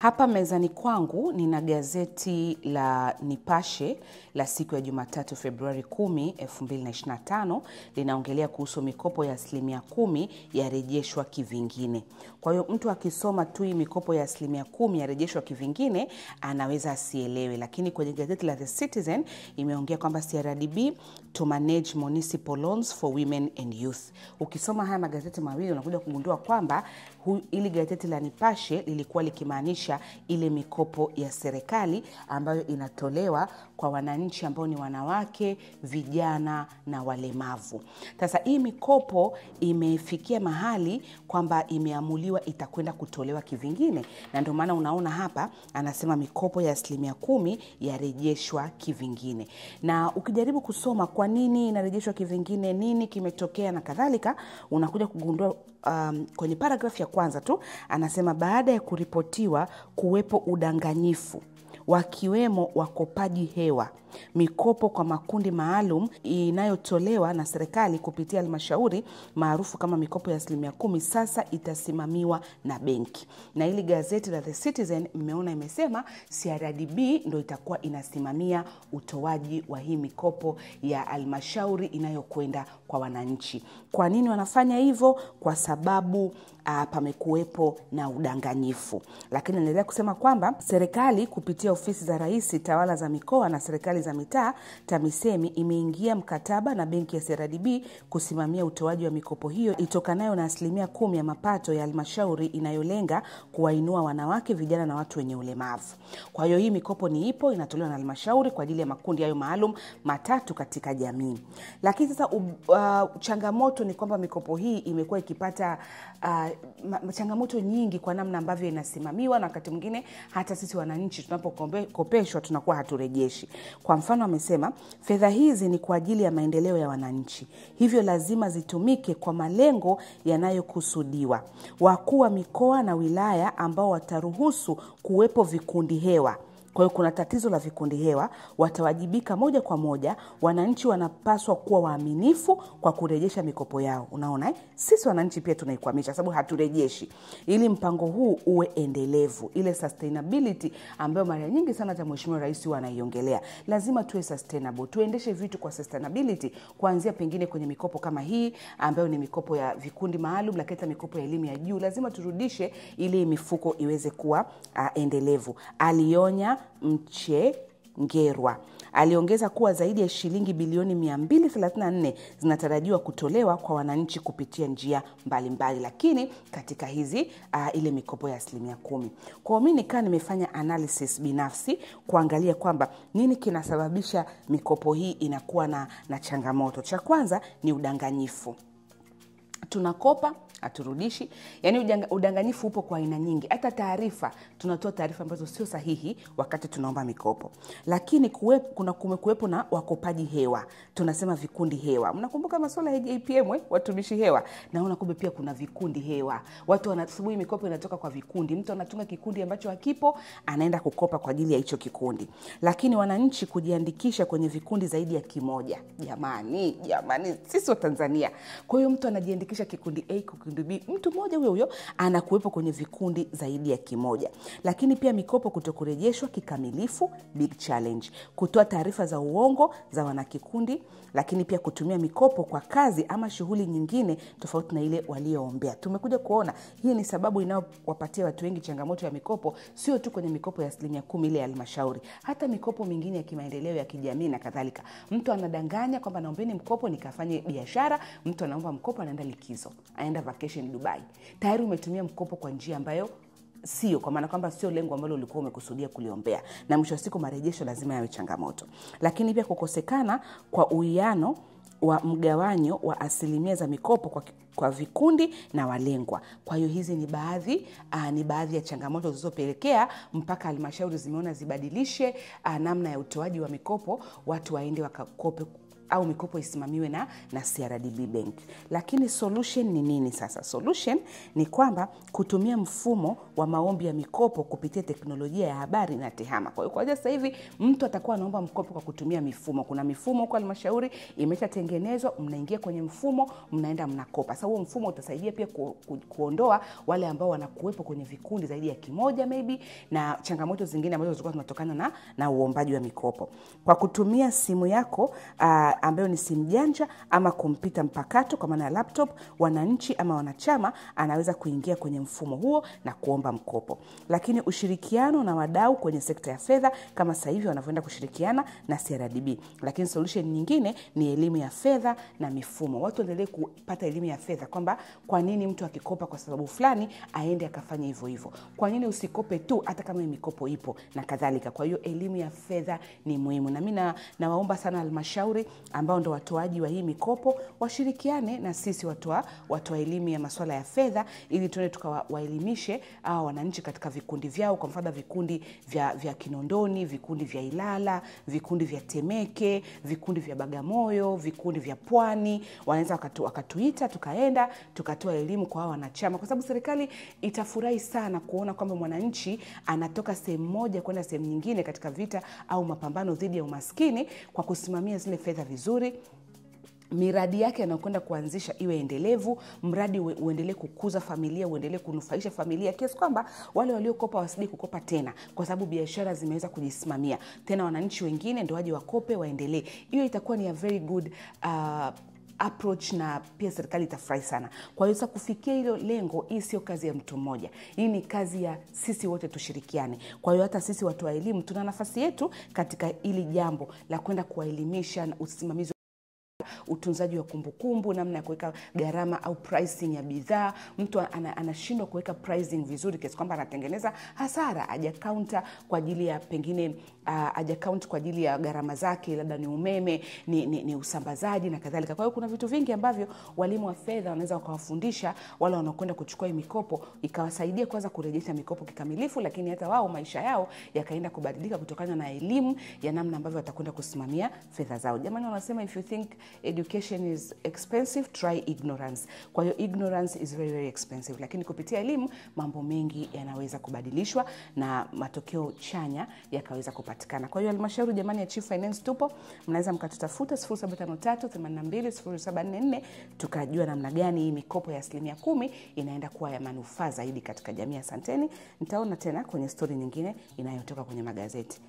Hapa mezani kwangu nina gazeti la Nipashe la siku ya Jumatatu Februari 10, 2025. Linaongelea kuhusu mikopo ya 10% yarejeshwa kivingine. Kwa hiyo mtu akisoma tu mikopo ya 10% yarejeshwa kivingine anaweza asielewe, lakini kwenye gazeti la The Citizen imeongea kwamba CRDB to manage municipal loans for women and youth. Ukisoma haya magazeti mawili unakuja kugundua kwamba ili gazeti la Nipashe lilikuwa likimaanisha ile mikopo ya serikali ambayo inatolewa kwa wananchi ambao ni wanawake, vijana na walemavu. Sasa hii mikopo imefikia mahali kwamba imeamuliwa itakwenda kutolewa kivingine, na ndio maana unaona hapa anasema mikopo ya 10% yarejeshwa kivingine. Na ukijaribu kusoma kwa nini inarejeshwa kivingine, nini kimetokea na kadhalika, unakuja kugundua kwenye paragraph ya kwanza tu anasema baada ya kuripotiwa kuwepo udanganyifu wakiwemo wakopaji hewa, mikopo kwa makundi maalum inayotolewa na serikali kupitia halmashauri maarufu kama mikopo ya 10% sasa itasimamiwa na benki. Na ili gazeti la The Citizen mmeona imesema CRDB ndio itakuwa inasimamia utoaji wa hii mikopo ya halmashauri inayokwenda kwa wananchi. Kwa nini wanafanya hivyo? Kwa sababu pamekuwepo na udanganyifu. Lakini naendelea kusema kwamba serikali kupitia ofisi za rais, tawala za mikoa na serikali za mitaa TAMISEMI imeingia mkataba na benki ya CRDB kusimamia utoaji wa mikopo hiyo itokanayo na 10% ya mapato ya halmashauri inayolenga kuwainua wanawake, vijana na watu wenye ulemavu. Kwa hiyo hii mikopo ni ipo inatolewa na halmashauri kwa ajili ya makundi hayo maalum matatu katika jamii. Lakini sasa changamoto ni kwamba mikopo hii imekuwa ikipata changamoto nyingi kwa namna ambavyo inasimamiwa, na wakati mwingine hata sisi wananchi tunapokopeshwa tunakuwa haturejeshi. Kwa mfano amesema fedha hizi ni kwa ajili ya maendeleo ya wananchi, hivyo lazima zitumike kwa malengo yanayokusudiwa. Wakuu wa mikoa na wilaya ambao wataruhusu kuwepo vikundi hewa, kwa hiyo kuna tatizo la vikundi hewa, watawajibika moja kwa moja. Wananchi wanapaswa kuwa waaminifu kwa kurejesha mikopo yao. Unaona sisi wananchi pia tunaikwamisha sababu haturejeshi. Ili mpango huu uwe endelevu, ile sustainability ambayo mara nyingi sana hata Mheshimiwa Rais anaiongelea, lazima tuwe sustainable, tuendeshe vitu kwa sustainability, kuanzia pengine kwenye mikopo kama hii ambayo ni mikopo ya vikundi maalum, lakini hata mikopo ya elimu ya juu lazima turudishe ili mifuko iweze kuwa endelevu. Alionya Mchengerwa. Aliongeza kuwa zaidi ya shilingi bilioni 234 zinatarajiwa kutolewa kwa wananchi kupitia njia mbalimbali, lakini katika hizi ile mikopo ya 10%. Kwa mimi nimefanya analysis binafsi kuangalia kwamba nini kinasababisha mikopo hii inakuwa na changamoto. Cha kwanza ni udanganyifu. Tunakopa haturudishi. Yaani udanganyifu upo kwa aina nyingi. Hata taarifa, tunatoa taarifa ambazo sio sahihi wakati tunaomba mikopo. Lakini kumekuwepo na wakopaji hewa. Tunasema vikundi hewa. Mnakumbuka masuala ya JPM, watumishi hewa? Na unakumbe pia kuna vikundi hewa. Watu wanasubiri mikopo inatoka kwa vikundi. Mtu anatunga kikundi ambacho hakipo, anaenda kukopa kwa ajili ya hicho kikundi. Lakini wananchi kujiandikisha kwenye vikundi zaidi ya kimoja. Jamani, sisi wa Tanzania. Kwa hiyo mtu anajiandikisha kikundi A, kikundi B, mtu mmoja huyo anakuwepo kwenye vikundi zaidi ya kimoja. Lakini pia mikopo kutokurejeshwa kikamilifu, big challenge. Kutoa taarifa za uongo za wanakikundi, lakini pia kutumia mikopo kwa kazi ama shughuli nyingine tofauti na ile walioombea. Tumekuja kuona hii ni sababu inayowapatia watu wengi changamoto ya mikopo, sio tu kwenye mikopo ya 10% ile ya halmashauri, hata mikopo mingine ya kimaendeleo ya kijamii na kadhalika. Mtu anadanganya kwamba naombeni mkopo nikafanye biashara, mtu anaomba mkopo anaenda likizo, anaenda vacation Dubai. Tayari umetumia mkopo kwa njia ambayo sio, kwa maana kwamba sio lengo ambalo ulikuwa umekusudia kuliombea, na mwisho wa siku marejesho lazima yawe changamoto. Lakini pia kukosekana kwa uwiano wa mgawanyo wa asilimia za mikopo kwa vikundi na walengwa. Kwa hiyo hizi ni baadhi ya changamoto zilizopelekea mpaka halmashauri zimeona zibadilishe namna ya utoaji wa mikopo, watu waende wakakope au mikopo isimamiwe na CRDB Bank. Lakini solution ni nini sasa? Solution ni kwamba kutumia mfumo wa maombi ya mikopo kupitia teknolojia ya habari na tehama. Kwa hiyo kwa sasa hivi mtu atakuwa anaomba mkopo kwa kutumia mifumo. Kuna mifumo kwa halmashauri imeshatengenezwa, mnaingia kwenye mfumo, mnaenda mnakopa. Sasa huo mfumo utasaidia pia kuondoa wale ambao wanakuwepo kwenye vikundi zaidi ya kimoja maybe, na changamoto zingine ambazo zilikuwa zinatokana na uombaji wa mikopo. Kwa kutumia simu yako ambayo ni simu janja ama kompyuta mpakato kwa maana ya laptop, wananchi ama wanachama anaweza kuingia kwenye mfumo huo na kuomba mkopo. Lakini ushirikiano na wadau kwenye sekta ya fedha kama sasa hivi wanavyoenda kushirikiana na CRDB. Lakini solution nyingine ni elimu ya fedha na mifumo. Watu waendelee kupata elimu ya fedha kwamba kwa nini mtu akikopa kwa sababu fulani aende akafanya hivyo hivyo. Kwa nini usikope tu hata kama mikopo ipo na kadhalika. Kwa hiyo elimu ya fedha ni muhimu. Na mimi nawaomba sana halmashauri ambao ndo watoaji wa hii mikopo washirikiane na sisi watoa elimu ya masuala ya fedha ili tuone tukawaelimishe wananchi katika vikundi vyao, kwa mfano vikundi vya Kinondoni, vikundi vya Ilala, vikundi vya Temeke, vikundi vya Bagamoyo, vikundi vya Pwani. Wanaweza wakatuita tukaenda tukatoa elimu kwa wanachama, kwa sababu serikali itafurahi sana kuona kwamba mwananchi anatoka sehemu moja kwenda sehemu nyingine katika vita au mapambano dhidi ya umaskini kwa kusimamia zile fedha vizuri. Miradi yake anayokwenda kuanzisha iwe endelevu, mradi uendelee kukuza familia, uendelee kunufaisha familia, kiasi kwamba wale waliokopa wasije kukopa tena kwa sababu biashara zimeweza kujisimamia. Tena wananchi wengine ndio waje wakope waendelee. Hiyo itakuwa ni a very good approach na pia serikali itafurahi sana. Kwa hiyo sasa kufikia hilo lengo, hii sio kazi ya mtu mmoja. Hii ni kazi ya sisi wote tushirikiane. Kwa hiyo hata sisi watu wa elimu tuna nafasi yetu katika hili jambo la kwenda kuwaelimisha na usimamizi, utunzaji wa kumbukumbu, namna ya kuweka gharama au pricing ya bidhaa. Mtu anashindwa kuweka pricing vizuri kiasi kwamba anatengeneza hasara, hajacounta kwa ajili ya pengine hajaccount kwa ajili ya gharama zake, labda ni umeme, ni usambazaji na kadhalika. Kwa hiyo kuna vitu vingi ambavyo walimu wa fedha wanaweza wakawafundisha wale wanaokwenda kuchukua mikopo, ikawasaidia kwanza kurejesha mikopo kikamilifu, lakini hata wao maisha yao yakaenda kubadilika kutokana na elimu ya namna ambavyo watakwenda kusimamia fedha zao. Jamani, wanasema if you think education is expensive, try ignorance. Kwa hiyo ignorance is very very expensive, lakini kupitia elimu mambo mengi yanaweza kubadilishwa na matokeo chanya yakaweza kupatikana. Kwa hiyo halmashauri jamani ya Chief Finance tupo, mnaweza mkatutafuta 0753820744 tukajua namna gani hii mikopo ya 10% inaenda kuwa ya manufaa zaidi katika jamii. Asanteni, nitaona tena kwenye story nyingine inayotoka kwenye magazeti.